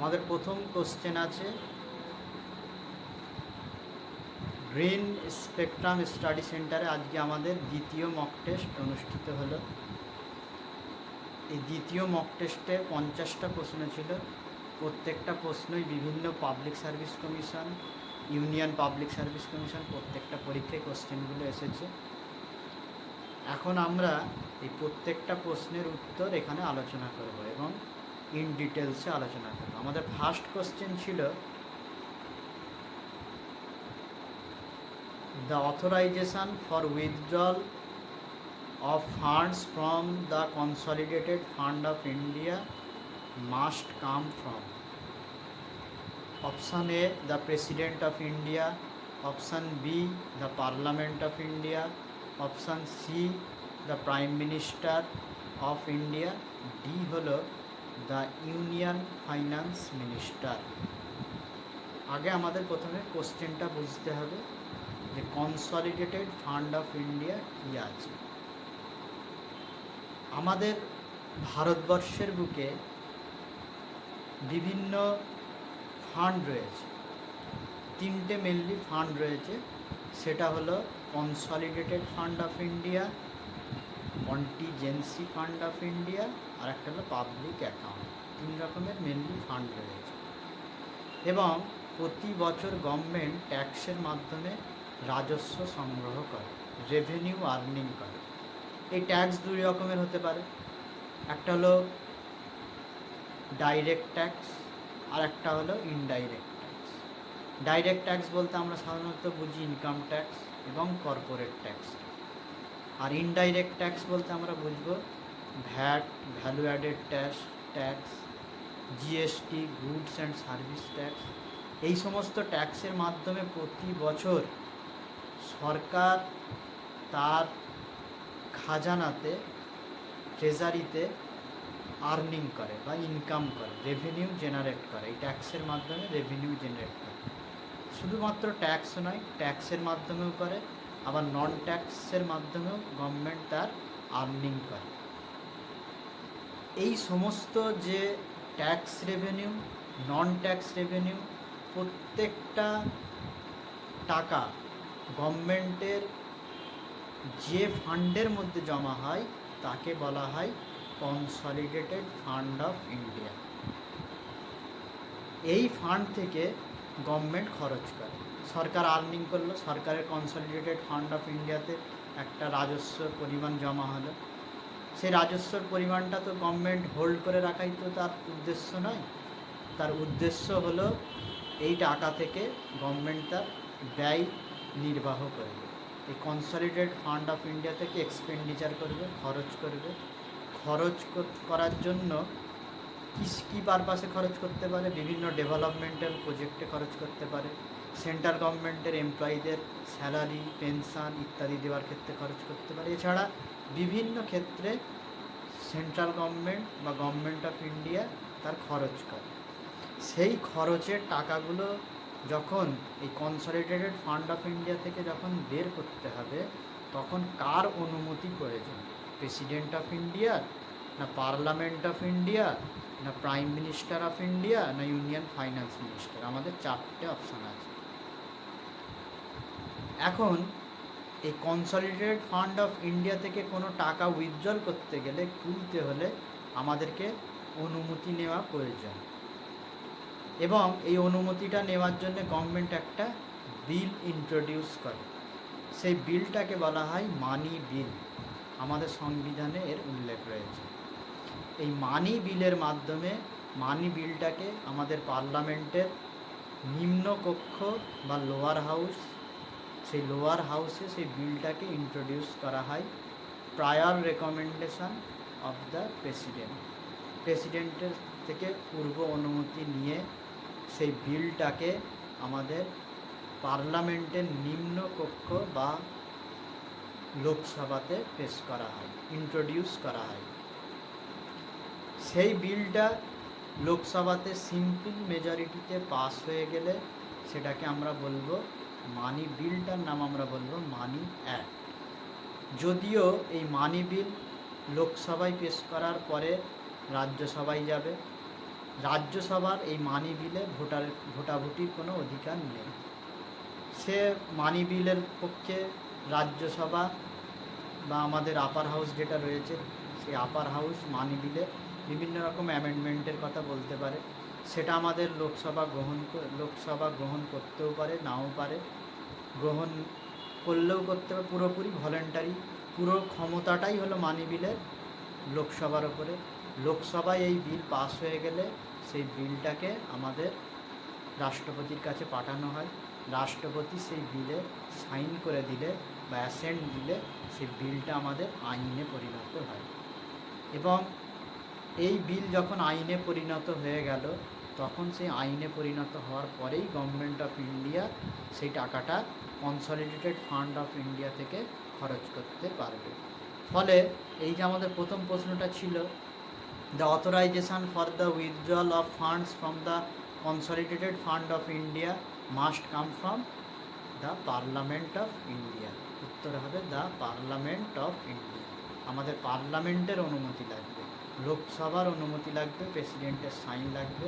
আমাদের প্রথম কোশ্চেন আছে, গ্রিন স্পেকট্রাম স্টাডি সেন্টারে আজকে আমাদের দ্বিতীয় মক টেস্ট অনুষ্ঠিত হলো। এই দ্বিতীয় মক টেস্টে 50টা প্রশ্ন ছিল। প্রত্যেকটা প্রশ্নই বিভিন্ন public service commission, union public service commission প্রত্যেকটা পরীক্ষায় কোশ্চেনগুলো এসেছে। এখন আমরা এই প্রত্যেকটা প্রশ্নের উত্তর এখানে আলোচনা করব এবং ইন ডিটেলসে আলোচনা করব। আমাদের ফার্স্ট কোশ্চেন ছিল, the authorization for withdrawal of funds from the consolidated fund of India must come from option A, the President of India, option B, the Parliament of India, option C, the Prime Minister of India, D হলো the Union Finance Minister। আগে আমাদের প্রথমে কোশ্চেনটা বুঝতে হবে যে consolidated fund of India কী আছে। আমাদের ভারতবর্ষের বুকে বিভিন্ন ফান্ড রয়েছে, তিনটে মেনলি ফান্ড রয়েছে। সেটা হলো consolidated fund of India, contingency fund of India, আর একটা হলো পাবলিক অ্যাকাউন্ট। তিন রকমের মেনলি ফান্ড রয়েছে এবং প্রতি বছর গভর্নমেন্ট ট্যাক্সের মাধ্যমে রাজস্ব সংগ্রহ করে, রেভিনিউ আর্নিং করে। এই ট্যাক্স দুই রকমের হতে পারে, একটা হলো ডাইরেক্ট ট্যাক্স আর একটা হলো ইনডাইরেক্ট ট্যাক্স। ডাইরেক্ট ট্যাক্স বলতে আমরা সাধারণত বুঝি ইনকাম ট্যাক্স এবং কর্পোরেট ট্যাক্স, আর ইনডাইরেক্ট ট্যাক্স বলতে আমরা বুঝব VAT, value added tax, GST, goods and service tax. এই সমস্ত ট্যাক্সের মাধ্যমে প্রতি বছর সরকার তার খাজানাতে, ট্রেজারিতে আর্নিং করে বা ইনকাম করে, রেভিনিউ জেনারেট করে। এই ট্যাক্সের মাধ্যমে রেভিনিউ জেনারেট করে। শুধুমাত্র ট্যাক্স নয়, ট্যাক্সের মাধ্যমেও করে, আবার নন ট্যাক্সের মাধ্যমেও গভর্নমেন্ট তার আর্নিং করে। এই সমস্ত যে ট্যাক্স রেভিনিউ, নন ট্যাক্স রেভিনিউ, প্রত্যেকটা টাকা গভর্নমেন্টের যে ফান্ডের মধ্যে জমা হয় তাকে বলা হয় কনসলিডেটেড ফান্ড অফ ইন্ডিয়া। এই ফান্ড থেকে গভর্নমেন্ট খরচ করে। সরকার আর্নিং করলো, সরকারের কনসলিডেটেড ফান্ড অফ ইন্ডিয়াতে একটা রাজস্বর পরিমাণ জমা হলো। সেই রাজস্বর পরিমাণটা তো গভর্নমেন্ট হোল্ড করে রাখাই তো তার উদ্দেশ্য নয়। তার উদ্দেশ্য হলো এই টাকা থেকে গভর্নমেন্ট তার ব্যয় নির্বাহ করবে। এই কনসলিডেটেড ফান্ড অফ ইন্ডিয়া থেকে এক্সপেন্ডিচার করবে, খরচ করবে। খরচ করার জন্য কী পারপাসে খরচ করতে পারে? বিভিন্ন ডেভেলপমেন্টাল প্রজেক্টে খরচ করতে পারে, সেন্ট্রাল গভর্নমেন্টের এমপ্লয়িদের স্যালারি, পেনশন ইত্যাদি দেওয়ার ক্ষেত্রে খরচ করতে পারে। এছাড়া বিভিন্ন ক্ষেত্রে সেন্ট্রাল গভর্নমেন্ট বা গভর্নমেন্ট অফ ইন্ডিয়া তার খরচ করে। সেই খরচের টাকাগুলো যখন এই কনসলিডেটেড ফান্ড অফ ইন্ডিয়া থেকে যখন বের করতে হবে, তখন কার অনুমতি প্রয়োজন? প্রেসিডেন্ট অফ ইন্ডিয়া, না পার্লামেন্ট অফ ইন্ডিয়া, না প্রাইম মিনিস্টার অফ ইন্ডিয়া, না ইউনিয়ন ফাইন্যান্স মিনিস্টার? আমাদের চারটে অপশান আছে। এখন এই কনসলিডেটেড ফান্ড অফ ইন্ডিয়া থেকে কোনো টাকা উইথড্রল করতে গেলে, তুলতে হলে আমাদেরকে অনুমতি নেওয়া প্রয়োজন এবং এই অনুমতিটা নেওয়ার জন্য গভর্নমেন্ট একটা বিল ইন্ট্রোডিউস করে। সেই বিলটাকে বলা হয় মানি বিল। আমাদের সংবিধানে এর উল্লেখ রয়েছে। এই মানি বিলের মাধ্যমে মানি বিলটাকে আমাদের পার্লামেন্টের নিম্নকক্ষ বা লোয়ার হাউস, সেই লোয়ার হাউসে সেই বিলটাকে ইন্ট্রোডিউস করা হয় prior recommendation of the president. প্রেসিডেন্টের থেকে পূর্ব অনুমতি নিয়ে সেই বিলটাকে আমাদের পার্লামেন্টের নিম্নকক্ষ বা লোকসভাতে পেশ করা হয়, ইন্ট্রোডিউস করা হয়। সেই বিলটা লোকসভাতে সিম্পল মেজরিটিতে পাস হয়ে গেলে সেটাকে আমরা বলবো মানি বিলটার নাম আমরা বলবো মানি অ্যাক্ট। যদিও এই মানি বিল লোকসভায় পেশ করার পরে রাজ্যসভায় যাবে, রাজ্যসভার এই মানি বিলে ভোটাভুটির কোনো অধিকার নেই। সে মানি বিলের পক্ষে রাজ্যসভা বা আমাদের আপার হাউস যেটা রয়েছে, সেই আপার হাউস মানি বিলে বিভিন্ন রকম অ্যামেন্ডমেন্টের কথা বলতে পারে। সেটা আমাদের লোকসভা গ্রহণ করতেও পারে, নাও পারে। গ্রহণ করলেও করতে পারে, পুরোপুরি ভলেন্টারি। পুরো ক্ষমতাটাই হলো মানি বিলের লোকসভার ওপরে। লোকসভায় এই বিল পাস হয়ে গেলে সেই বিলটাকে আমাদের রাষ্ট্রপতির কাছে পাঠানো হয়। রাষ্ট্রপতি সেই বিলে সাইন করে দিলে বা অ্যাসেন্ট দিলে সেই বিলটা আমাদের আইনে পরিণত হয়। এবং এই বিল যখন আইনে পরিণত হয়ে গেল, তখন সেই আইনে পরিণত হওয়ার পরেই গভর্নমেন্ট অফ ইন্ডিয়া সেই টাকাটা কনসলিডেটেড ফান্ড অফ ইন্ডিয়া থেকে খরচ করতে পারবে। ফলে এই যে আমাদের প্রথম প্রশ্নটা ছিল, the authorisation for the withdrawal of funds from the consolidated fund of India must come from the parliament of India. উত্তর হবে দ্য পার্লামেন্ট অফ ইন্ডিয়া। আমাদের পার্লামেন্টের অনুমতি লাগবে, লোকসভার অনুমতি লাগবে, প্রেসিডেন্টের সাইন লাগবে।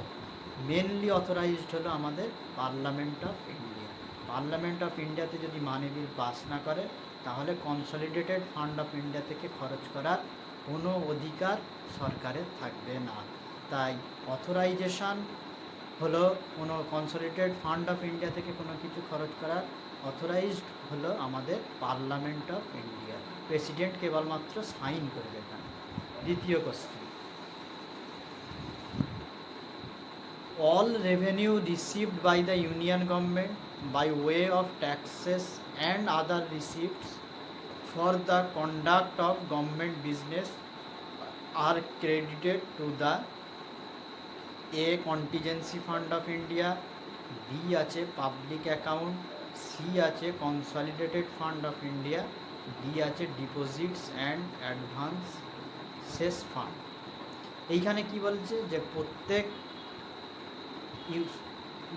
মেনলি অথরাইজড হলো আমাদের parliament of India. Parliament of ইন্ডিয়াতে যদি মানি বিল পাস না করে, তাহলে কনসলিডেটেড ফান্ড অফ ইন্ডিয়া থেকে খরচ করার কোনো অধিকার সরকারের থাকবে না। তাই অথরাইজেশন হলো কোনো কনসলিডেটেড ফান্ড অফ ইন্ডিয়া থেকে কোনো কিছু খরচ করার অথরাইজড হলো আমাদের পার্লামেন্ট অফ ইন্ডিয়া। প্রেসিডেন্ট কেবলমাত্র সাইন করবে এখানে। দ্বিতীয় question, all revenue received by the union government by way of taxes and other receipts for the conduct of government business are credited to the A contingency fund of India, B আছে public account, C আছে consolidated fund of India, D আছে deposits and advances fund. এইখানে কি বলছে যে প্রত্যেক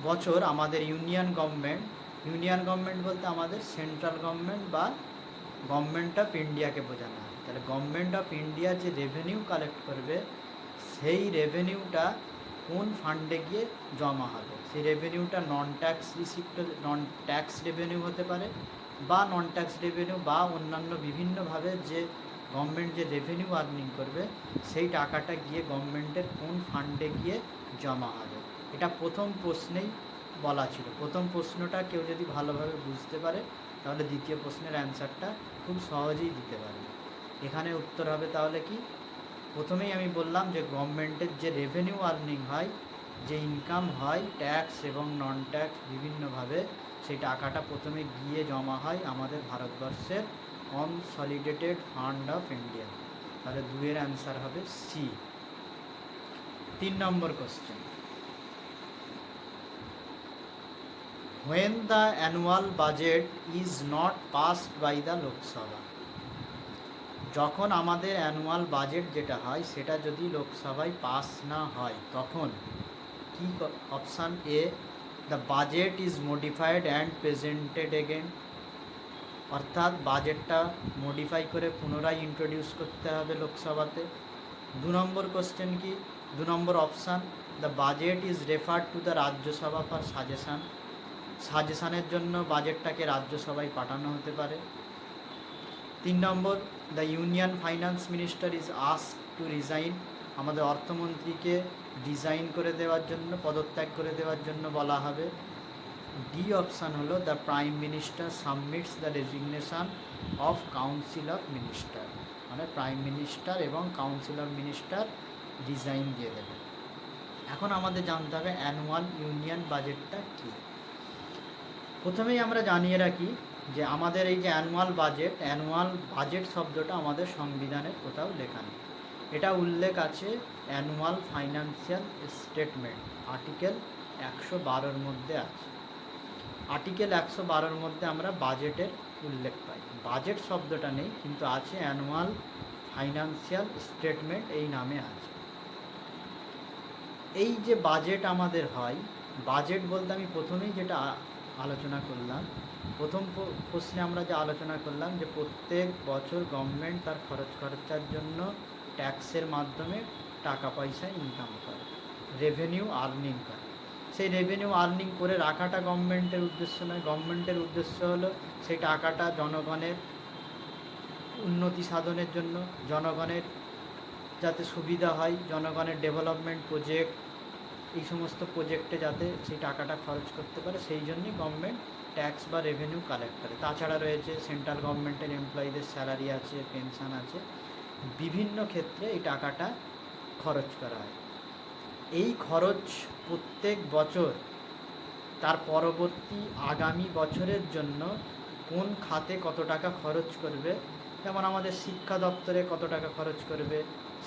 বছর আমাদের ইউনিয়ন গভর্নমেন্ট বলতে আমাদের সেন্ট্রাল গভর্নমেন্ট বা গভর্নমেন্ট অফ ইন্ডিয়াকে বোঝানো হয়। তাহলে গভর্নমেন্ট অফ ইন্ডিয়া যে রেভিনিউ কালেক্ট করবে, সেই রেভিনিউটা কোন ফান্ডে গিয়ে জমা হবে। সেই রেভিনিউটা নন ট্যাক্স রেভিনিউ হতে পারে, বা নন ট্যাক্স রেভিনিউ বা অন্যান্য বিভিন্নভাবে যে গভর্নমেন্ট যে রেভিনিউ আর্নিং করবে, সেই টাকাটা গিয়ে গভর্নমেন্টের কোন ফান্ডে গিয়ে জমা হবে। এটা প্রথম প্রশ্নেই বলা ছিল। প্রথম প্রশ্নটা কেউ যদি ভালোভাবে বুঝতে পারে, তাহলে দ্বিতীয় প্রশ্নের অ্যান্সারটা খুব সহজেই দিতে পারবে। এখানে উত্তর হবে তাহলে কি, প্রথমেই আমি বললাম যে গভর্নমেন্টের যে রেভিনিউ আর্নিং হয়, যে ইনকাম হয় ট্যাক্স এবং নন ট্যাক্স বিভিন্নভাবে, সেই টাকাটা প্রথমে গিয়ে জমা হয় আমাদের ভারতবর্ষের কনসলিডেটেড ফান্ড অফ ইন্ডিয়া। তাহলে দুয়ের অ্যান্সার হবে সি। 3 নম্বর question, when the annual budget is not passed by the Lok Sabha, যখন আমাদের অ্যানুয়াল বাজেট যেটা হয় সেটা যদি লোকসভায় পাস না হয়, তখন কি option A, the budget is modified and presented again, অর্থাৎ বাজেটটা মডিফাই করে পুনরায় ইন্ট্রোডিউস করতে হবে লোকসভাতে। 2 নম্বর কোশ্চেন কি, 2 number option, the budget is referred to the Rajya Sabha for সাজেশানের জন্য বাজেটটাকে রাজ্যসভায় পাঠানো হতে পারে। 3 number, the union finance minister is asked to resign, আমাদের অর্থমন্ত্রীকে রিজাইন করে দেওয়ার জন্য, পদত্যাগ করে দেওয়ার জন্য বলা হবে। ডি অপশান হলো the prime minister submits the resignation of council of minister, মানে প্রাইম মিনিস্টার এবং কাউন্সিল অফ মিনিস্টার রিজাইন দিয়ে দেবে। এখন আমাদের জানতে হবে অ্যানুয়াল ইউনিয়ন বাজেটটা কী। প্রথমেই আমরা জানিয়ে রাখি যে আমাদের এই যে অ্যানুয়াল বাজেট শব্দটা আমাদের সংবিধানের কোথাও লেখা নেই। এটা উল্লেখ আছে অ্যানুয়াল ফাইন্যান্সিয়াল স্টেটমেন্ট আর্টিকেল 112 মধ্যে আছে। আর্টিকেল 112 মধ্যে আমরা বাজেটের উল্লেখ পাই। বাজেট শব্দটা নেই, কিন্তু আছে অ্যানুয়াল ফাইন্যান্সিয়াল স্টেটমেন্ট এই নামে আছে। এই যে বাজেট আমাদের হয়, বাজেট বলতে আমি প্রথমেই যেটা আলোচনা করলাম, প্রথম প্রশ্নে আমরা যে আলোচনা করলাম যে প্রত্যেক বছর গভর্নমেন্ট তার খরচার জন্য ট্যাক্সের মাধ্যমে টাকা পয়সা ইনকাম করে। রেভিনিউ আর্নিং করে। সেই রেভিনিউ আর্নিং করে রাখাটা গভর্নমেন্টের উদ্দেশ্য নয়। গভর্নমেন্টের উদ্দেশ্য হলো সেই টাকাটা জনগণের উন্নতি সাধনের জন্য, জনগণের যাতে সুবিধা হয়, জনগণের ডেভেলপমেন্ট প্রজেক্ট, এই সমস্ত প্রজেক্টে যাতে সেই টাকাটা খরচ করতে পারে, সেই জন্যই গভর্নমেন্ট ট্যাক্স বা রেভিনিউ কালেক্ট করে। তাছাড়া রয়েছে সেন্ট্রাল গভর্নমেন্টের এমপ্লয়িদের স্যালারি আছে, পেনশন আছে, বিভিন্ন ক্ষেত্রে এই টাকাটা খরচ করা হয়। এই খরচ প্রত্যেক বছর তার পরবর্তী আগামী বছরের জন্য কোন খাতে কত টাকা খরচ করবে, যেমন আমাদের শিক্ষা দপ্তরে কত টাকা খরচ করবে,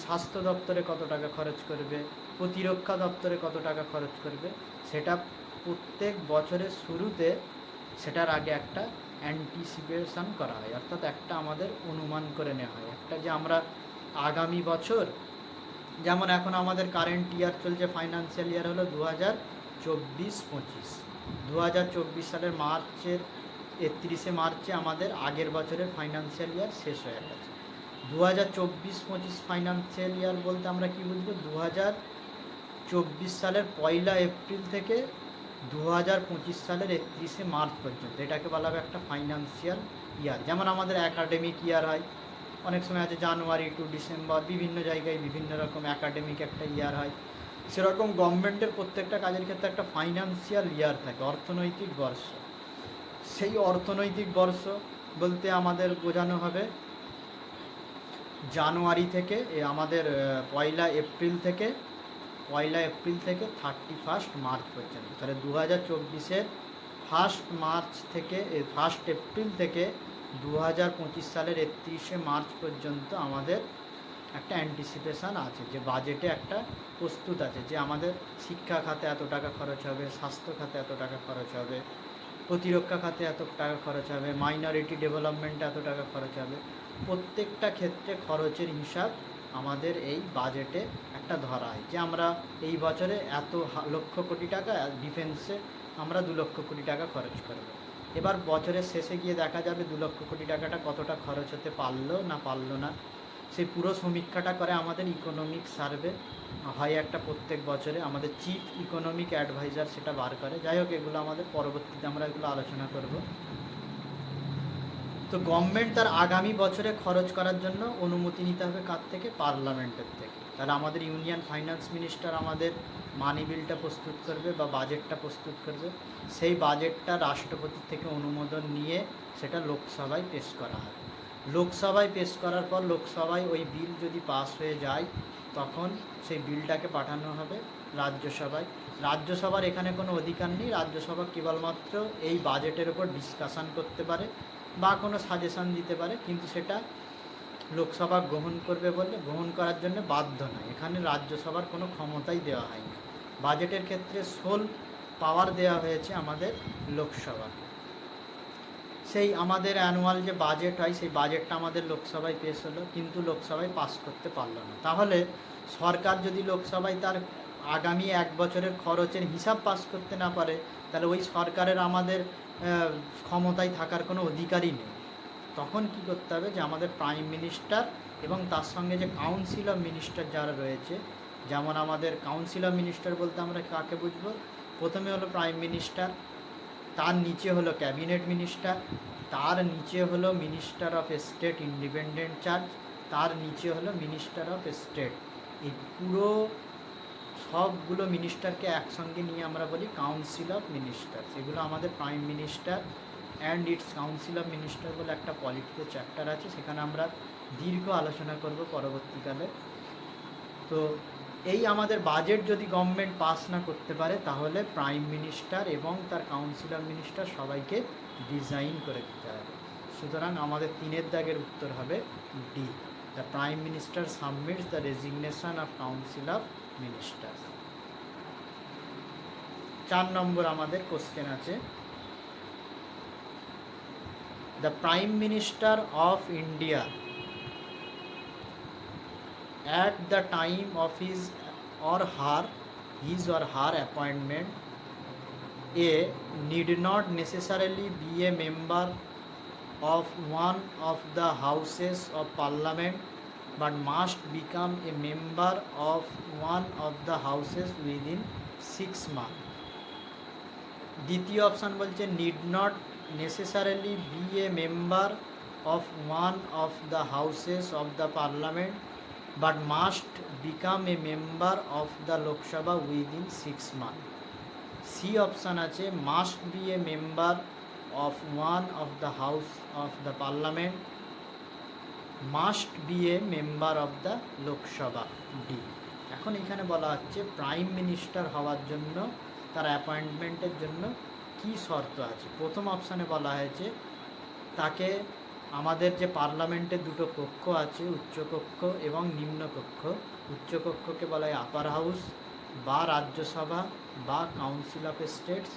স্বাস্থ্য দপ্তরে কত টাকা খরচ করবে, প্রতিরক্ষা দপ্তরে কত টাকা খরচ করবে, সেটা প্রত্যেক বছরের শুরুতে সেটার আগে একটা অ্যান্টিসিপেশন করা হয়, অর্থাৎ একটা আমাদের অনুমান করে নেওয়া হয় একটা, যে আমরা আগামী বছর, যেমন এখন আমাদের কারেন্ট ইয়ার চলছে, ফাইন্যান্সিয়াল ইয়ার হলো 2024-25। 2024 সালের মার্চের 31শে মার্চে আমাদের আগের বছরের ফাইন্যান্সিয়াল ইয়ার শেষ হয়ে গেছে। 2024-25 ফাইন্যান্সিয়াল ইয়ার বলতে আমরা কি বুঝবো? 2024 সালের 1 এপ্রিল থেকে 2025 সালের 31শে মার্চ পর্যন্ত, এটাকে বলা হবে একটা ফাইন্যান্সিয়াল ইয়ার। যেমন আমাদের একাডেমিক ইয়ার হয়, অনেক সময় আছে জানুয়ারি টু ডিসেম্বর, বিভিন্ন জায়গায় বিভিন্ন রকম একাডেমিক একটা ইয়ার হয়। সেরকম গভর্নমেন্টের প্রত্যেকটা কাজের ক্ষেত্রে একটা ফাইন্যান্সিয়াল ইয়ার থাকে, অর্থনৈতিক বর্ষ। সেই অর্থনৈতিক বর্ষ বলতে আমাদের বোঝানো হবে জানুয়ারি থেকে আমাদের 1 এপ্রিল থেকে 31 মার্চ পর্যন্ত। তাহলে 2024-এর 1 মার্চ থেকে 1 এপ্রিল থেকে 2025 সালের 31শে মার্চ পর্যন্ত আমাদের একটা অ্যান্টিসিপেশান আছে, যে বাজেটে একটা প্রস্তুত আছে, যে আমাদের শিক্ষা খাতে এত টাকা খরচ হবে, স্বাস্থ্য খাতে এত টাকা খরচ হবে, প্রতিরক্ষা খাতে এত টাকা খরচ হবে, মাইনরিটি ডেভেলপমেন্টে এত টাকা খরচ হবে। প্রত্যেকটা ক্ষেত্রে খরচের হিসাব আমাদের এই বাজেটে একটা ধরা হয়, যে আমরা এই বছরে এত লক্ষ কোটি টাকা ডিফেন্সে আমরা 2 লক্ষ কোটি টাকা খরচ করব। এবার বছরের শেষে গিয়ে দেখা যাবে 2 লক্ষ কোটি টাকাটা কতটা খরচ হতে পারলো না, সেই পুরো সমীক্ষাটা করে আমাদের ইকোনমিক সার্ভে হয় একটা প্রত্যেক বছরে, আমাদের চিফ ইকোনমিক অ্যাডভাইজার সেটা বার করে। যাই হোক, এগুলো আমাদের পরবর্তীতে আমরা এগুলো আলোচনা করব। তো গভর্নমেন্ট তার আগামী বছরে খরচ করার জন্য অনুমতি নিতে হবে কার থেকে? পার্লামেন্টের থেকে। তাহলে আমাদের ইউনিয়ন ফাইন্যান্স মিনিস্টার আমাদের মানি বিলটা প্রস্তুত করবে বা বাজেটটা প্রস্তুত করবে। সেই বাজেটটা রাষ্ট্রপতির থেকে অনুমোদন নিয়ে সেটা লোকসভায় পেশ করা হয়। লোকসভায় পেশ করার পর লোকসভায় ওই বিল যদি পাস হয়ে যায়, তখন সেই বিলটাকে পাঠানো হবে রাজ্যসভায়। রাজ্যসভার এখানে কোনো অধিকার নেই, রাজ্যসভা কেবলমাত্র এই বাজেটের ওপর ডিসকাশন করতে পারে বা কোনো সাজেশন দিতে পারে, কিন্তু সেটা লোকসভা গ্রহণ করবে বলে গ্রহণ করার জন্য বাধ্য নয়। এখানে রাজ্যসভার কোনো ক্ষমতাই দেওয়া হয়নি। বাজেটের ক্ষেত্রে সোল পাওয়ার দেওয়া হয়েছে আমাদের লোকসভাকে। সেই আমাদের অ্যানুয়াল যে বাজেট হয়, সেই বাজেটটা আমাদের লোকসভায় পেশ হলো, কিন্তু লোকসভায় পাস করতে পারলো না। তাহলে সরকার যদি লোকসভায় তার আগামী 1 বছরের খরচের হিসাব পাস করতে না পারে, তাহলে ওই সরকারের আমাদের ক্ষমতায় থাকার কোনো অধিকারই নেই। তখন কি করতে হবে, যে আমাদের প্রাইম মিনিস্টার এবং তার সঙ্গে যে কাউন্সিল অফ মিনিস্টার যারা রয়েছে, যেমন আমাদের কাউন্সিল অফ মিনিস্টার বলতে আমরা কাকে বুঝবো? প্রথমে হলো প্রাইম মিনিস্টার, তার নিচে হলো ক্যাবিনেট মিনিস্টার, তার নিচে হলো minister of state independent charge, তার নিচে হলো মিনিস্টার অফ স্টেট। এই পুরো সবগুলো মিনিস্টারকে একসঙ্গে নিয়ে আমরা বলি কাউন্সিল অফ মিনিস্টার। এগুলো আমাদের prime minister and it's council of minister বলে একটা পলিটিতে চ্যাপ্টার আছে, সেখানে আমরা দীর্ঘ আলোচনা করব পরবর্তীকালে। তো এই আমাদের বাজেট যদি গভর্নমেন্ট পাস না করতে পারে, তাহলে প্রাইম মিনিস্টার এবং তার কাউন্সিল অফ মিনিস্টার সবাইকে রিজাইন করে দিতে হবে। সুতরাং আমাদের 3 দাগের উত্তর হবে D. The prime minister submits the resignation of council of minister. 4 নম্বর আমাদের কোশ্চেন আছে, the prime minister of India at the time of his or her appointment need not necessarily be a member of one of the houses of parliament but must become a member of one of the houses within 6 months. দ্বিতীয় option বলছে need not necessarily be a member of one of the houses of the parliament but must become a member of the Lok Sabha within 6 month. C option আছে must be a member of one of the house of the parliament must be a member of the Lok Sabha D. এখন এখানে বলা হচ্ছে prime minister হওয়ার জন্য তার অ্যাপয়েন্টমেন্টের জন্য কি শর্ত আছে। প্রথম অপশানে বলা হয়েছে তাকে আমাদের যে পার্লামেন্টের দুটো কক্ষ আছে, উচ্চকক্ষ এবং নিম্নকক্ষ। উচ্চকক্ষকে বলা হয় আপার হাউস বা রাজ্যসভা বা কাউন্সিল অফ স্টেটস,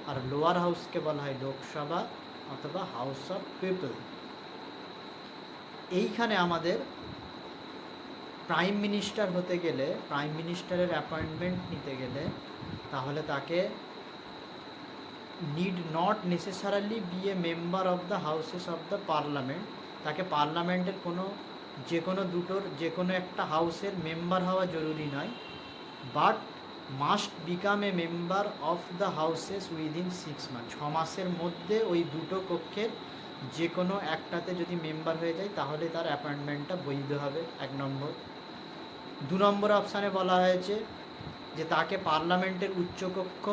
আর লোয়ার হাউসকে বলা হয় লোকসভা অথবা হাউস অফ পিপল। এইখানে আমাদের প্রাইম মিনিস্টার হতে গেলে, প্রাইম মিনিস্টারের অ্যাপয়েন্টমেন্ট নিতে গেলে তাহলে তাকে need not necessarily be a member of the houses of the parliament, তাকে পার্লামেন্টের যে কোনো একটা হাউসের মেম্বার হওয়া জরুরি নয়, but must become a member of the houses within 6 month. 6 মাসের মধ্যে ওই দুটো কক্ষের যে কোনো একটাতে যদি মেম্বার হয়ে যায় তাহলে তার অ্যাপয়েন্টমেন্টটা বৈধ হবে, 1 নম্বর। 2 নম্বর অপশানে বলা হয়েছে যে তাকে পার্লামেন্টের উচ্চকক্ষ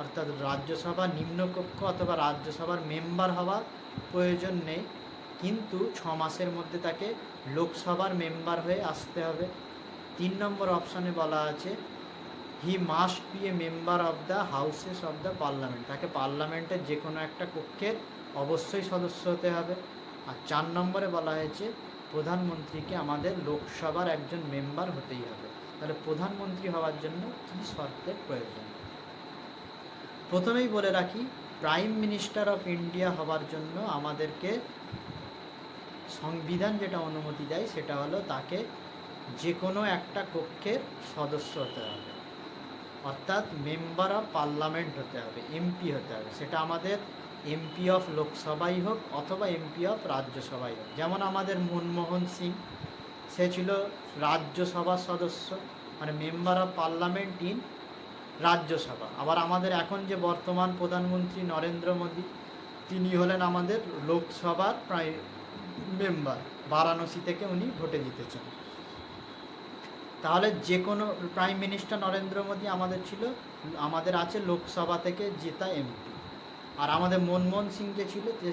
অর্থাৎ রাজ্যসভা, নিম্নকক্ষ অথবা রাজ্যসভার মেম্বার হওয়ার প্রয়োজন নেই, কিন্তু 6 মাসের মধ্যে তাকে লোকসভার মেম্বার হয়ে আসতে হবে। 3 নম্বর অপশানে বলা আছে he must be a member of the houses of the parliament, তাকে পার্লামেন্টের যে কোনো একটা কক্ষের অবশ্যই সদস্য হতে হবে। আর 4 নম্বরে বলা হয়েছে প্রধানমন্ত্রীকে আমাদের লোকসভার একজন মেম্বার হতেই হবে। তাহলে প্রধানমন্ত্রী হওয়ার জন্য কী শর্তের প্রয়োজন? প্রথমেই বলে রাখি, প্রাইম মিনিস্টার অফ ইন্ডিয়া হওয়ার জন্য আমাদেরকে সংবিধান যেটা অনুমতি দেয় সেটা হলো তাকে যে কোনো একটা কক্ষের সদস্য হতে হবে, অর্থাৎ মেম্বার অফ পার্লামেন্ট হতে হবে, এমপি হতে হবে। সেটা আমাদের এমপি অফ লোকসভাই হোক অথবা এমপি অফ রাজ্যসভাই হোক। যেমন আমাদের মনমোহন সিং, সে ছিল রাজ্যসভার সদস্য, মানে member of parliament in Rajya Sabha. আবার আমাদের এখন যে বর্তমান প্রধানমন্ত্রী নরেন্দ্র মোদী, তিনি হলেন আমাদের লোকসভার মেম্বার, বারাণসী থেকে উনি ভোটে জিতেছেন। তাহলে যে কোনো প্রাইম মিনিস্টার নরেন্দ্র মোদী আমাদের আছে লোকসভা থেকে জেতা এমপি, আর আমাদের মনমোহন সিং যে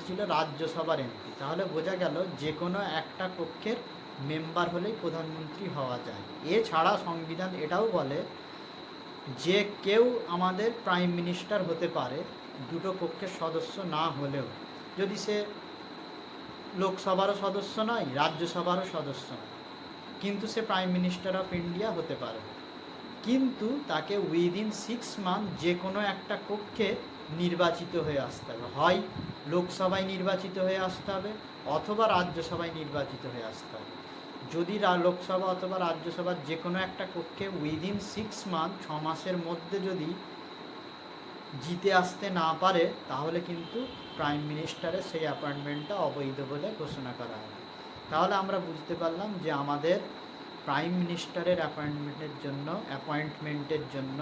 ছিল রাজ্যসভার এমপি। তাহলে বোঝা গেল যে কোনো একটা কক্ষের মেম্বার হলেই প্রধানমন্ত্রী হওয়া যায়। এছাড়া সংবিধান এটাও বলে যে কেউ আমাদের প্রাইম মিনিস্টার হতে পারে দুটো কক্ষের সদস্য না হলেও, যদি সে লোকসভারও সদস্য নয়, রাজ্যসভারও সদস্য নয়, কিন্তু সে প্রাইম মিনিস্টার অফ ইন্ডিয়া হতে পারে। কিন্তু তাকে উইদিন 6 মান্থ যে কোনো একটা কক্ষে নির্বাচিত হয়ে আসতে হবে, হয় লোকসভায় নির্বাচিত হয়ে আসতে হবে অথবা রাজ্যসভায় নির্বাচিত হয়ে আসতে হবে। যদি লোকসভা অথবা রাজ্যসভার যে কোনো একটা কক্ষে উইদিন 6 মান্থ 6 মাসের মধ্যে যদি জিতে আসতে না পারে তাহলে কিন্তু প্রাইম মিনিস্টারের সেই অ্যাপয়েন্টমেন্টটা অবৈধ বলে ঘোষণা করা হবে। তাহলে আমরা বুঝতে পারলাম যে আমাদের প্রাইম মিনিস্টারের অ্যাপয়েন্টমেন্টের জন্য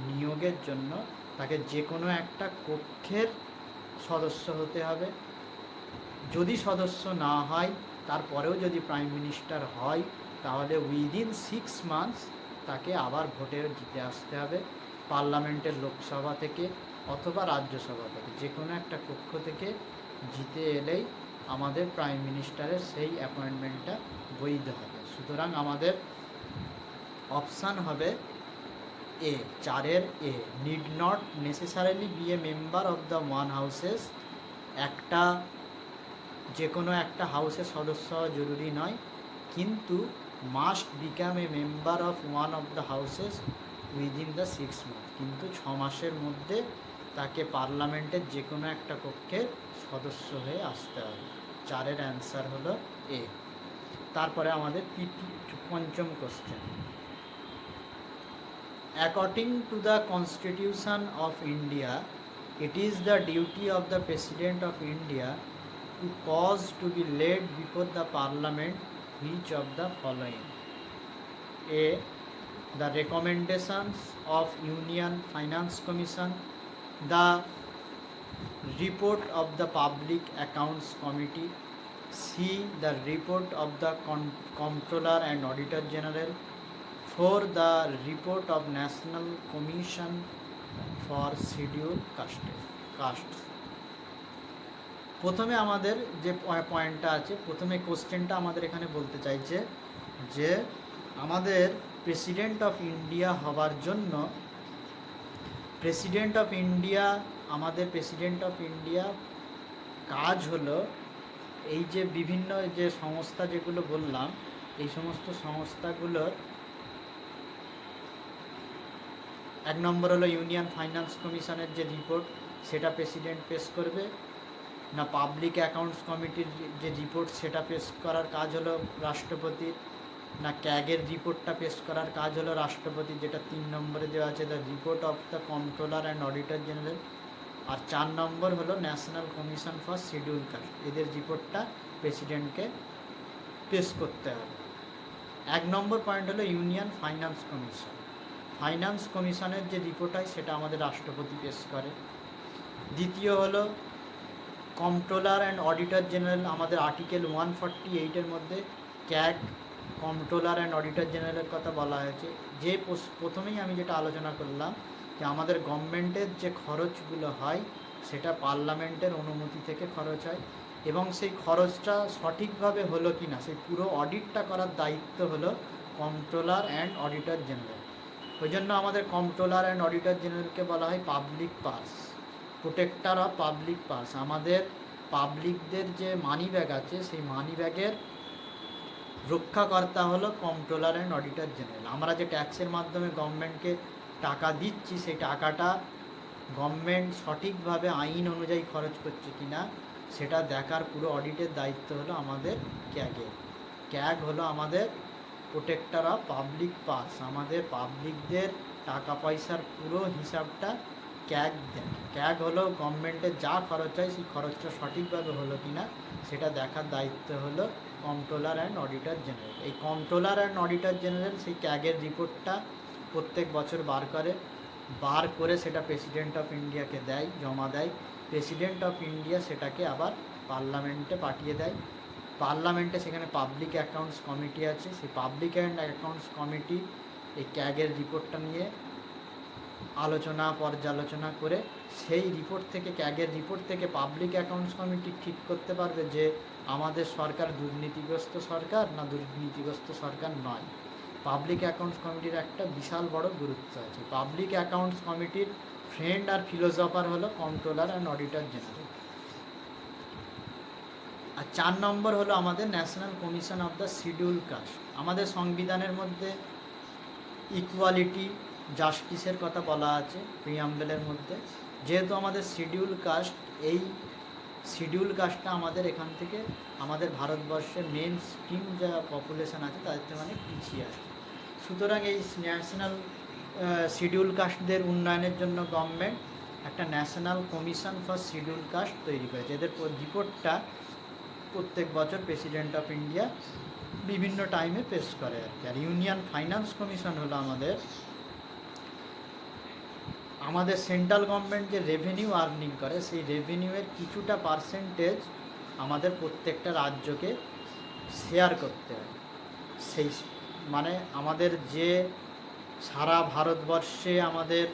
নিয়োগের জন্য তাকে যে কোনো একটা কক্ষের সদস্য হতে হবে। যদি সদস্য না হয়, তারপরেও যদি প্রাইম মিনিস্টার হয়, তাহলে উইদিন 6 মান্থস তাকে আবার ভোটে জিতে আসতে হবে, পার্লামেন্টের লোকসভা থেকে অথবা রাজ্যসভা থেকে যে কোনো একটা কক্ষ থেকে জিতে এলেই আমাদের প্রাইম মিনিস্টারের সেই অ্যাপয়েন্টমেন্টটা বৈধ হবে। সুতরাং আমাদের অপশান হবে এ, 4-এর A, need not necessarily be a member of the one houses, যে কোনো একটা হাউসের সদস্য হওয়া জরুরি নয়, কিন্তু must become a member of one of the houses within the 6 month, কিন্তু 6 মাসের মধ্যে তাকে পার্লামেন্টের যে কোনো একটা কক্ষের সদস্য হয়ে আসতে হবে। 4-এর অ্যান্সার হলো এ। তারপরে আমাদের পঞ্চম question, according to the constitution of India it is the duty of the President of India to cause to be laid before the Parliament which of the following? A. The recommendations of Union Finance Commission, the report of the Public Accounts Committee, C. The report of the Comptroller and Auditor General, 4. The report of National Commission for Scheduled Castes. প্রথমে আমাদের যে পয়েন্টটা আছে, প্রথমে কোশ্চেনটা আমাদের এখানে বলতে চাইছে যে আমাদের প্রেসিডেন্ট অফ ইন্ডিয়া হওয়ার জন্য আমাদের প্রেসিডেন্ট অফ ইন্ডিয়া কাজ হলো এই যে বিভিন্ন যে সংস্থা যেগুলো বললাম, এই সমস্ত সংস্থাগুলোর এক নম্বর হলো ইউনিয়ন ফাইন্যান্স কমিশনের যে রিপোর্ট, সেটা প্রেসিডেন্ট পেশ করবে, না পাবলিক অ্যাকাউন্টস কমিটির যে রিপোর্ট সেটা পেশ করার কাজ হলো রাষ্ট্রপতির, না ক্যাগের রিপোর্টটা পেশ করার কাজ হলো রাষ্ট্রপতি, যেটা 3 নম্বরে দেওয়া আছে the report of the controller and auditor general, আর 4 নম্বর হলো national commission for schedule caste, এদের রিপোর্টটা প্রেসিডেন্টকে পেশ করতে হবে। 1 নম্বর পয়েন্ট হলো ইউনিয়ন ফাইন্যান্স কমিশনের যে রিপোর্ট হয় সেটা আমাদের রাষ্ট্রপতি পেশ করে। দ্বিতীয় হলো কন্ট্রোলার অ্যান্ড অডিটর জেনারেল, আমাদের আর্টিকেল 148-এর মধ্যে ক্যাগ কন্ট্রোলার অ্যান্ড অডিটর জেনারেলের কথা বলা হয়েছে। যে প্রথমেই আমি যেটা আলোচনা করলাম যে আমাদের গভর্নমেন্টের যে খরচগুলো হয় সেটা পার্লামেন্টের অনুমতি থেকে খরচ হয়, এবং সেই খরচটা সঠিকভাবে হলো কি না সেই পুরো অডিটটা করার দায়িত্ব হলো কন্ট্রোলার অ্যান্ড অডিটর জেনারেল। ওই জন্য আমাদের কন্ট্রোলার অ্যান্ড অডিটর জেনারেলকে বলা হয় public purse, protector of public purse. আমাদের পাবলিকদের যে মানি ব্যাগ আছে সেই মানি ব্যাগের রক্ষাকর্তা হলো কন্ট্রোলার অ্যান্ড অডিটর জেনারেল। আমরা যে ট্যাক্সের মাধ্যমে গভর্নমেন্টকে টাকা দিচ্ছি সেই টাকাটা গভর্নমেন্ট সঠিকভাবে আইন অনুযায়ী খরচ করছে কি না সেটা দেখার পুরো অডিটের দায়িত্ব হলো আমাদের ক্যাগ হলো আমাদের প্রোটেক্টর অফ পাবলিক পার্স। আমাদের পাবলিকদের টাকা পয়সার পুরো হিসাবটা ক্যাগ হলো গভর্নমেন্টের যা খরচ হয় সেই খরচটা সঠিকভাবে হলো কি না সেটা দেখার দায়িত্ব হলো কন্ট্রোলার অ্যান্ড অডিটর জেনারেল। এই কন্ট্রোলার অ্যান্ড অডিটর জেনারেল সেই ক্যাগের রিপোর্টটা প্রত্যেক বছর বার করে সেটা প্রেসিডেন্ট অফ ইন্ডিয়াকে জমা দেয়। প্রেসিডেন্ট অফ ইন্ডিয়া সেটাকে আবার পার্লামেন্টে পাঠিয়ে দেয়। পার্লামেন্টে সেখানে পাবলিক অ্যাকাউন্টস কমিটি আছে, সেই পাবলিক অ্যাকাউন্টস কমিটি এই ক্যাগের রিপোর্টটা নিয়ে পর্যালোচনা করে সেই ক্যাগের রিপোর্ট থেকে পাবলিক অ্যাকাউন্টস কমিটি ঠিক করতে পারবে যে আমাদের সরকার দুর্নীতিগ্রস্ত সরকার না দুর্নীতিগ্রস্ত সরকার নয়। পাবলিক অ্যাকাউন্টস কমিটির একটা বিশাল বড় গুরুত্ব আছে। পাবলিক অ্যাকাউন্টস কমিটির ফ্রেন্ড আর ফিলোসফার হলো কন্ট্রোলার অ্যান্ড অডিটর জেনারেল। আর 4 নম্বর হলো আমাদের national commission of the schedule caste. আমাদের সংবিধানের মধ্যে ইকুয়ালিটি জাস্টিসের কথা বলা আছে প্রিয়াম্বেলের মধ্যে। যেহেতু আমাদের শিডিউল কাস্ট, এই শিডিউল কাস্টটা আমাদের এখান থেকে আমাদের ভারতবর্ষের মেন স্ট্রিম যা পপুলেশন আছে তাদের থেকে অনেক পিছিয়ে আছে। সুতরাং এই ন্যাশনাল শিডিউল কাস্টদের উন্নয়নের জন্য গভর্নমেন্ট একটা national commission for schedule caste তৈরি করেছে। এদের রিপোর্টটা প্রত্যেক বছর প্রেসিডেন্ট অফ ইন্ডিয়া বিভিন্ন টাইমে পেশ করে আর কি। আর ইউনিয়ন ফাইন্যান্স কমিশন হলো আমাদের সেন্ট্রাল গভর্নমেন্ট যে রেভিনিউ আর্নিং করে সেই রেভিনিউয়ের কিছুটা পার্সেন্টেজ আমাদের প্রত্যেকটা রাজ্যকে শেয়ার করতে হয়। সেই মানে আমাদের যে সারা ভারতবর্ষে আমাদের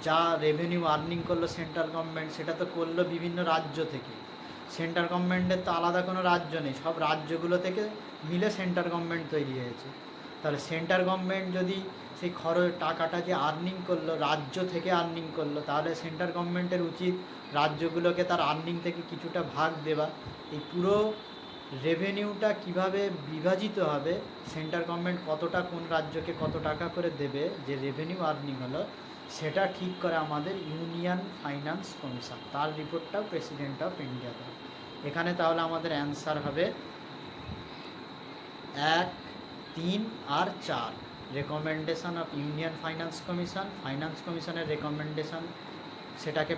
যা রেভিনিউ আর্নিং করলো সেন্ট্রাল গভর্নমেন্ট, সেটা তো করলো বিভিন্ন রাজ্য থেকে। সেন্ট্রাল গভর্নমেন্টের তো আলাদা কোনো রাজ্য নেই, সব রাজ্যগুলো থেকে মিলে সেন্ট্রাল গভর্নমেন্ট তৈরি হয়েছে। তাহলে সেন্ট্রাল গভর্নমেন্ট যদি সেই টাকাটা যে আর্নিং করলো রাজ্য থেকে আর্নিং করলো, তাহলে সেন্ট্রাল গভর্নমেন্টের উচিত রাজ্যগুলোকে তার আর্নিং থেকে কিছুটা ভাগ দেওয়া। এই পুরো রেভিনিউটা কিভাবে বিভাজিত হবে, সেন্ট্রাল গভর্নমেন্ট কতটা কোন রাজ্যকে কত টাকা করে দেবে, যে রেভিনিউ আর্নিং হলো সেটা ঠিক করে আমাদের ইউনিয়ন ফাইন্যান্স কমিশন। তার রিপোর্টটাও প্রেসিডেন্ট অফ ইন্ডিয়া দেয়। এখানে তাহলে আমাদের অ্যান্সার হবে 1, 3 আর 4। রেকমেন্ডেশন অফ ইউনিয়ন ফাইন্যান্স কমিশনের রেকমেন্ডেশন সেটাকে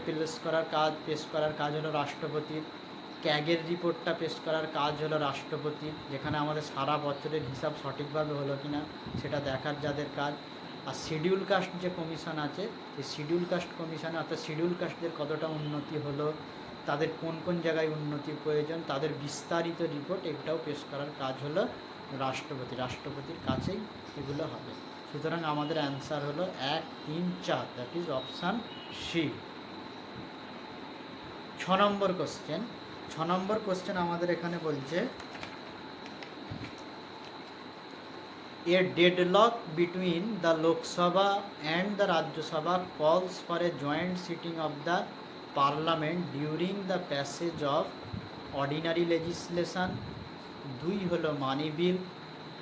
পেশ করার কাজ হলো রাষ্ট্রপতির। ক্যাগের রিপোর্টটা পেশ করার কাজ হলো রাষ্ট্রপতির, যেখানে আমাদের সারা বছরের হিসাব সঠিকভাবে হলো কি না সেটা দেখার যাদের কাজ। আর শিডিউল কাস্ট যে কমিশন আছে, এই শিডিউল কাস্ট কমিশনে অর্থাৎ শিডিউল কাস্টদের কতটা উন্নতি হলো, তাদের কোন কোন জায়গায় উন্নতির প্রয়োজন, তাদের বিস্তারিত রিপোর্ট এটাও পেশ করার কাজ হলো রাষ্ট্রপতির কাছেই এগুলো হবে। সুতরাং আমাদের অ্যান্সার হলো 1, 3, 4, দ্যাট ইজ অপশান সি। 6 নম্বর কোশ্চেন আমাদের এখানে বলছে A deadlock between the Lok Sabha and the Rajya Sabha calls for a joint sitting of the Parliament during the passage of ordinary legislation। 2 হলো মানি বিল,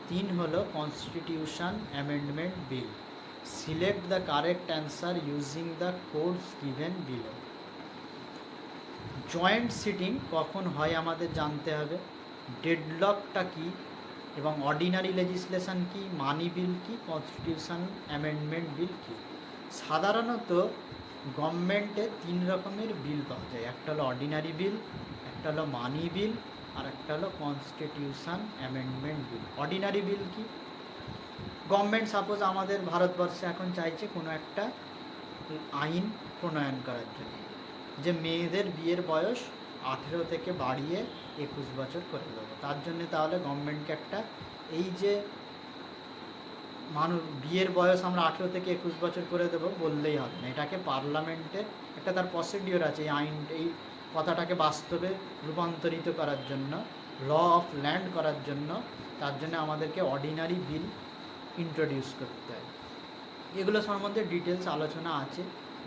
3 হলো constitution amendment bill. Select the correct answer using the codes given below. Joint sitting কখন হয় আমাদের জানতে হবে, ডেডলকটা কি, এবং ordinary legislation কি, মানি বিল কি, কনস্টিটিউশন অ্যামেন্ডমেন্ট বিল কি। সাধারণত গভর্নমেন্টে 3 রকমের বিল পাওয়া যায়, একটা হলো অর্ডিনারি বিল, একটা হলো মানি বিল, আর একটা হলো কনস্টিটিউশন অ্যামেন্ডমেন্ট বিল। অর্ডিনারি বিল কি, গভর্নমেন্ট সাপোজ আমাদের ভারতবর্ষে এখন চাইছে কোনো একটা আইন প্রণয়ন করার জন্য, যে মেয়েদের বিয়ের বয়স 18 থেকে বাড়িয়ে 21 বছর করে দেবো। তার জন্যে তাহলে গভর্নমেন্টকে একটা, এই যে বিয়ের বয়স আমরা 18 থেকে 21 বছর করে দেবো বললেই হবে না, এটাকে পার্লামেন্টের একটা তার প্রসিডিওর আছে, এই কথাটাকে বাস্তবে রূপান্তরিত করার জন্য, ল অফ ল্যান্ড করার জন্য, তার জন্য আমাদেরকে অর্ডিনারি বিল ইন্ট্রোডিউস করতে হয়। এগুলো সম্বন্ধে ডিটেলস আলোচনা আছে।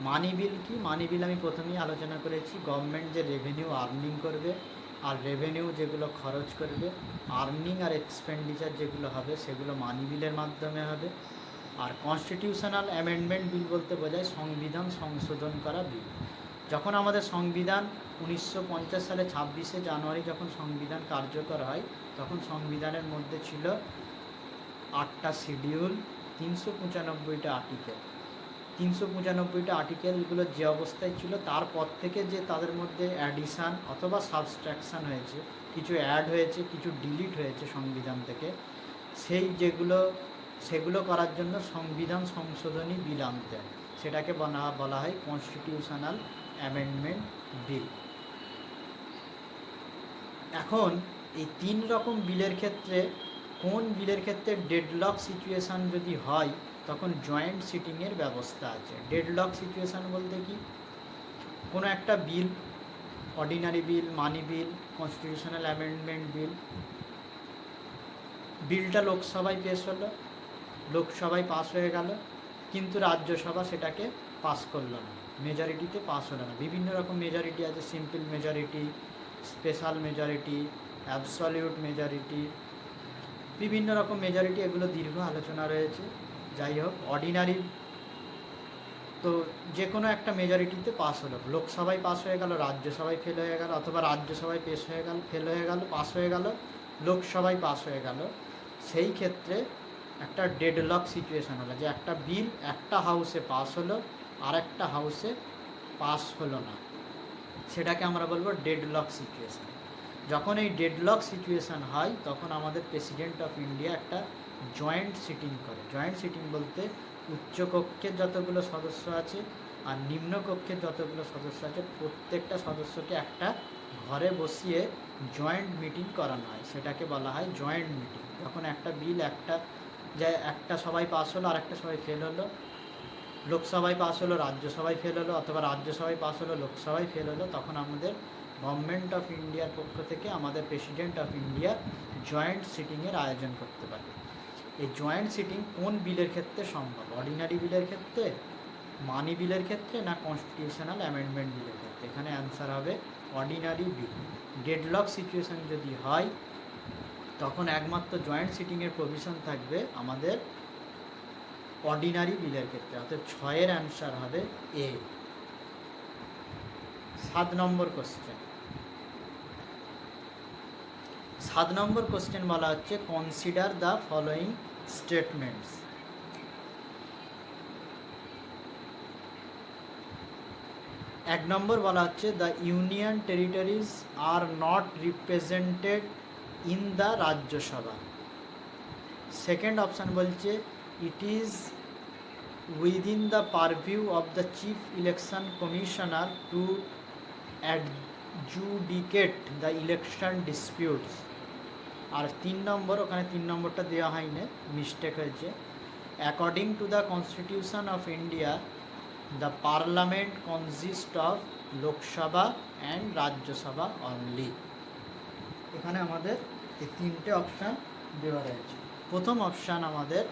মানি বিল কি, মানি বিল আমি প্রথমেই আলোচনা করেছি, গভর্নমেন্ট যে রেভিনিউ আর্নিং করবে আর রেভিনিউ যেগুলো খরচ করবে, আর্নিং আর এক্সপেন্ডিচার যেগুলো হবে সেগুলো মানি বিলের মাধ্যমে হবে। আর কনস্টিটিউশনাল অ্যামেন্ডমেন্ট বিল বলতে বোঝায় সংবিধান সংশোধন করা বিল। যখন আমাদের সংবিধান 1950 সালে 26শে জানুয়ারি যখন সংবিধান কার্যকর হয়, তখন সংবিধানের মধ্যে ছিল 8টা শিডিউল, 395টা আর্টিকেল। 395টা আর্টিকেলগুলো যে অবস্থায় ছিল, তারপর থেকে যে তাদের মধ্যে অ্যাডিশান অথবা সাবস্ট্রাকশান হয়েছে, কিছু অ্যাড হয়েছে, কিছু ডিলিট হয়েছে সংবিধান থেকে, সেগুলো করার জন্য সংবিধান সংশোধনী বিল আনতে হয়, সেটাকে বলা হয় কনস্টিটিউশনাল অ্যামেন্ডমেন্ট বিল। এখন এই 3 রকম বিলের ক্ষেত্রে কোন বিলের ক্ষেত্রে ডেডলক সিচুয়েশান যদি হয়, তখন জয়েন্ট সিটিংয়ের ব্যবস্থা আছে। ডেডলক সিচুয়েশান বলতে কি, কোনো একটা বিল, অর্ডিনারি বিল, মানি বিল, কনস্টিটিউশনাল অ্যামেন্ডমেন্ট বিল, বিলটা লোকসভায় পেশ হলো, লোকসভায় পাস হয়ে গেল, কিন্তু রাজ্যসভা সেটাকে পাস করলো না, মেজরিটিতে পাস হলো না। বিভিন্ন রকম মেজরিটি আছে, simple majority, special majority, absolute majority, বিভিন্ন রকম মেজরিটি, এগুলো দীর্ঘ আলোচনা রয়েছে। যাই হোক, অর্ডিনারি তো যে কোনো একটা মেজরিটিতে পাস হলো, লোকসভায় পাস হয়ে গেল, রাজ্যসভায় ফেল হয়ে গেল, অথবা রাজ্যসভায় ফেল হয়ে গেল, পাস হয়ে গেল, লোকসভায় পাস হয়ে গেল, সেই ক্ষেত্রে একটা ডেডলক সিচুয়েশান হলো, যে একটা বিল একটা হাউসে পাস হলো আর একটা হাউসে পাস হলো না, সেটাকে আমরা বলবো ডেডলক সিচুয়েশান। যখন এই ডেডলক সিচুয়েশান হয়, তখন আমাদের প্রেসিডেন্ট অফ ইন্ডিয়া একটা জয়েন্ট সিটিং করে। জয়েন্ট সিটিং বলতে উচ্চকক্ষের যতগুলো সদস্য আছে আর নিম্নকক্ষের যতগুলো সদস্য আছে, প্রত্যেকটা সদস্যকে একটা ঘরে বসিয়ে জয়েন্ট মিটিং করানো হয়, সেটাকে বলা হয় জয়েন্ট মিটিং। যখন একটা বিল একটা সবাই পাস হলো আর একটা সবাই ফেল হলো, লোকসভায় পাস হলো, রাজ্যসভায় ফেল হলো, অথবা রাজ্যসভায় পাস হলো, লোকসভায় ফেল হলো, তখন আমাদের গভর্নমেন্ট অফ ইন্ডিয়ার পক্ষ থেকে আমাদের প্রেসিডেন্ট অফ ইন্ডিয়া জয়েন্ট সিটিংয়ের আয়োজন করতে পারে। এই জয়েন্ট সিটিং কোন বিলের ক্ষেত্রে সম্ভব, অর্ডিনারি বিলের ক্ষেত্রে, মানি বিলের ক্ষেত্রে, না কনস্টিটিউশনাল অ্যামেন্ডমেন্ট বিলের ক্ষেত্রে? এখানে অ্যান্সার হবে অর্ডিনারি বিল। ডেডলক সিচুয়েশান যদি হয়, তখন একমাত্র জয়েন্ট সিটিংয়ের প্রভিশন থাকবে আমাদের অর্ডিনারি বিলের ক্ষেত্রে। অর্থাৎ 6-এর অ্যান্সার হবে এ। 7 নম্বর কোশ্চেন। 7 নম্বর কোশ্চেন বলা হচ্ছে কনসিডার দ্য ফলোয়িং স্টেটমেন্টস। এক নম্বর বলা হচ্ছে the union territories are not represented in the Rajya Sabha. Second option বলছে it is within the purview of the chief election commissioner to adjudicate the election disputes. আর 3 number, ওখানে 3 নম্বরটা দেওয়া হয়নি, mistake হয়েছে। According to the constitution of India the parliament consist of Lok Sabha and Rajya Sabha only. এখানে আমাদের এই 3টে অপশান দেওয়া রয়েছে। প্রথম অপশান আমাদের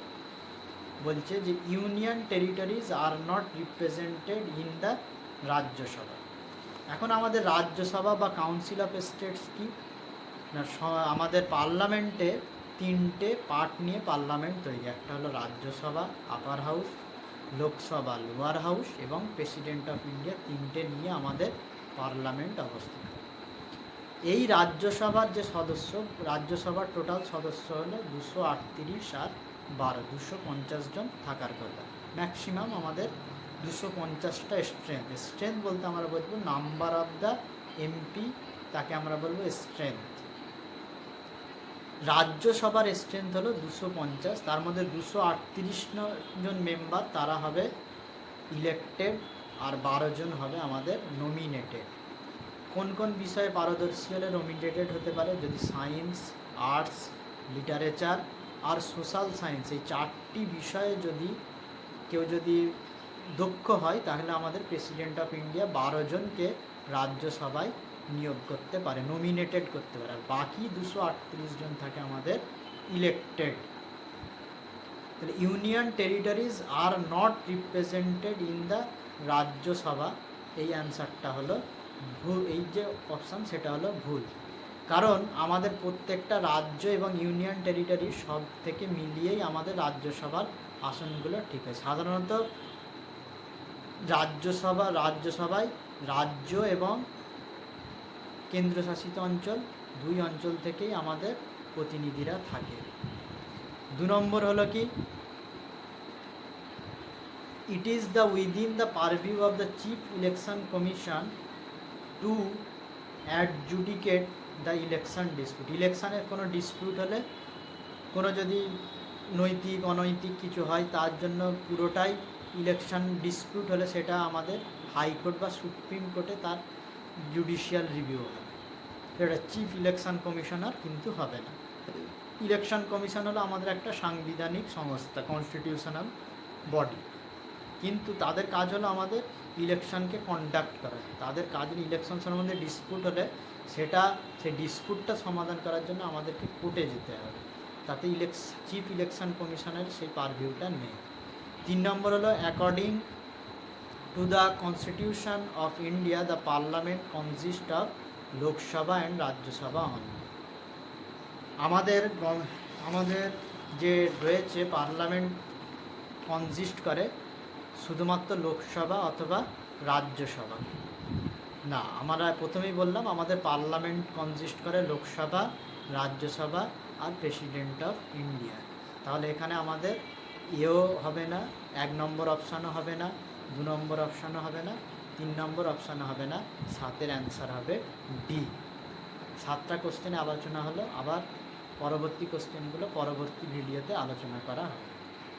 বলছে যে union territories are not represented in the Rajya Sabha. এখন আমাদের রাজ্যসভা বা কাউন্সিল অফ স্টেটস কি না, আমাদের পার্লামেন্টে 3টে পার্ট নিয়ে পার্লামেন্ট তৈরি। একটা হলো রাজ্যসভা আপার হাউস, লোকসভা লোয়ার হাউস এবং প্রেসিডেন্ট অফ ইন্ডিয়া, 3টে নিয়ে আমাদের পার্লামেন্ট অবস্থিত। এই রাজ্যসভার যে সদস্য, রাজ্যসভার টোটাল সদস্য হলো 238 আর 12, 250 জন থাকার কথা। ম্যাক্সিমাম আমাদের 250টা স্ট্রেংথ বলতে আমরা বলবো নাম্বার অফ দ্য এমপি, তাকে আমরা বলবো স্ট্রেংথ। রাজ্যসভার স্ট্রেংথ হলো 250, তার মধ্যে 238 জন মেম্বার তারা হবে ইলেক্টেড আর 12 জন হবে আমাদের নমিনেটেড। কোন কোন বিষয়ে পারদর্শী হলে নমিনেটেড হতে পারে? যদি সায়েন্স, আর্টস, লিটারেচার আর সোশ্যাল সায়েন্স, এই 4টি বিষয়ে যদি কেউ দক্ষ হয় তাহলে আমাদের প্রেসিডেন্ট অফ ইন্ডিয়া 12 জনকে রাজ্যসভায় নিয়োগ করতে পারে, নমিনেটেড করতে পারে। আর বাকি 238 জন থাকে আমাদের ইলেক্টেড। তাহলে union territories are not represented in the Rajya Sabha, এই অ্যান্সারটা হলো ভুল। এই যে অপশান সেটা হলো ভুল, কারণ আমাদের প্রত্যেকটা রাজ্য এবং ইউনিয়ন টেরিটরি সব থেকে মিলিয়েই আমাদের রাজ্যসভার আসনগুলো ঠিক হয়। সাধারণত রাজ্যসভায় রাজ্য এবং কেন্দ্রশাসিত অঞ্চল, 2 অঞ্চল থেকেই আমাদের প্রতিনিধিরা থাকে। 2 নম্বর হলো কি, it is the within the purview of the chief election commission to adjudicate the election dispute. ইলেকশনের কোনো ডিসপিউট হলে, কোনো যদি নৈতিক অনৈতিক কিছু হয়, তার জন্য পুরোটাই ইলেকশন ডিসপিউট হলে সেটা আমাদের হাইকোর্ট বা সুপ্রিম কোর্টে তার জুডিশিয়াল রিভিউ হবে। সেটা চিফ ইলেকশন কমিশনার কিন্তু হবে না। ইলেকশন কমিশন হলো আমাদের একটা সাংবিধানিক সংস্থা, কনস্টিটিউশনাল বডি, কিন্তু তাদের কাজ হলো আমাদের ইলেকশনকে কন্ডাক্ট করা। তাদের কাজ ইলেকশন সম্বন্ধে ডিসপিউট হলে সেই ডিসপিউটটা সমাধান করার জন্য আমাদেরকে কোর্টে যেতে হবে, তাতে চিফ ইলেকশন কমিশনের সেই পারভিউটা নেই। 3 নম্বর হলো according to the constitution of India the parliament consist of Lok Sabha and Rajya Sabha only. আমাদের যে রয়েছে পার্লামেন্ট কনসিস্ট করে শুধুমাত্র লোকসভা অথবা রাজ্যসভা না। আমরা প্রথমেই বললাম আমাদের পার্লামেন্ট কনসিস্ট করে লোকসভা, রাজ্যসভা আর প্রেসিডেন্ট অফ ইন্ডিয়া। তাহলে এখানে আমাদের এও হবে না, 1 নম্বর অপশানও হবে না, 2 নম্বর অপশানও হবে না, 3 নম্বর অপশানও হবে না। 7-এর অ্যান্সার হবে ডি। 7টা কোশ্চেনে আলোচনা হলো, আবার পরবর্তী কোশ্চেনগুলো পরবর্তী ভিডিওতে আলোচনা করা হবে।